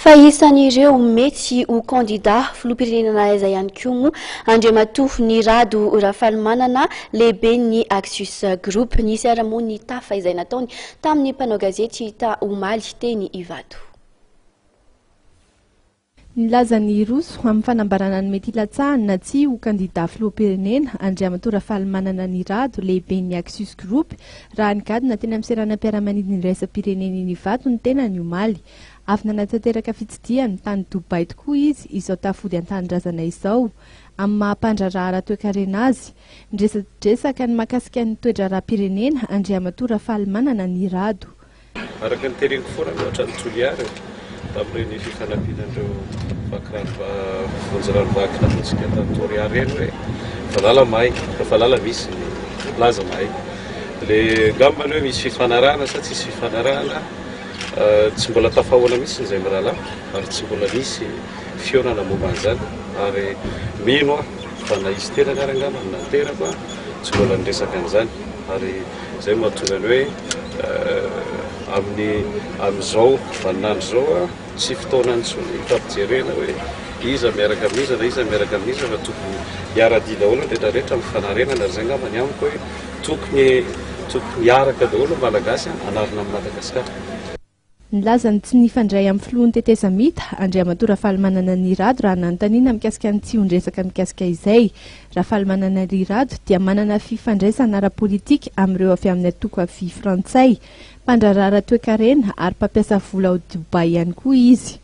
Fa isan'ireo mety ho kandida filoham-pirenena aiza ihany koa moa Andriamatoa Nirado Rafalimanana lehibe ny Axus Group nisy ara moa ny tafa izay nataony tamin'ny mpanao gazety hita omaly teny Ivato. Nilaza ny Roso amin'ny fanambarana ny mety hilatsahany na tsy ho kandida filoham-pirenena Andriamatoa Rafalimanana Nirado lehibe ny Axus Group raha nigadina teny amin'ny seranam-piaramanidina ny raisam-pirenena ny Ivato ny tena ny omaly. Avy nanatanteraka fitsidiany tany Dubai tokoa izy izao tafody an-tanindrazana izao amin'ny mahampandrarahara toe-karena azy ndresadresaka ny mahakasika ny toe-draram-pirenena Andriamatoa Rafalimanana Nirado. Araka ny tereko foana ohatra ny Toliary tamin'ireny fifanampianandreo vonjy-ranovaky nataontsika tamin'ny Toliary eny hoe falala mahay fa falala misy ny laza mahay. Le ngambany hoe misy fifanarahana sa tsisy fifanarahana tsy mbola tafahoana mihitsy izay mirahalahy ary tsy mbola misy fionana momba an'izany ary mino fa na izy tena niarangamba naterako tsy mbola niresaka an'izany ary izay mahatonga ny hoe amin'izao vaninandro zao tsy fotoana antsony fampijerena hoe iza miaraka amin'iza na iza miaraka amin'iza fa tokony hiara-dia daholo rehetrarehetra mifanarena ary zay ngambany amiko hoe tokony hiaraka daholo malagasy anarina amin'ny Madagasikara. Nilaza ny tsy nifandray amin'ny filohan'ny teteza mita Andriamatoa Rafalimanana Nirado raha nanontaniana mikasika ny tsy hondresaka mikasika izay. Rafalimanana Nirado dia manana fifandraisana ara-politika amin'ireo avy amin'ny atoko avy frantsay, mpandrarahara toe-karena ary mpampiasa vola ao Dubai ihany koa izy.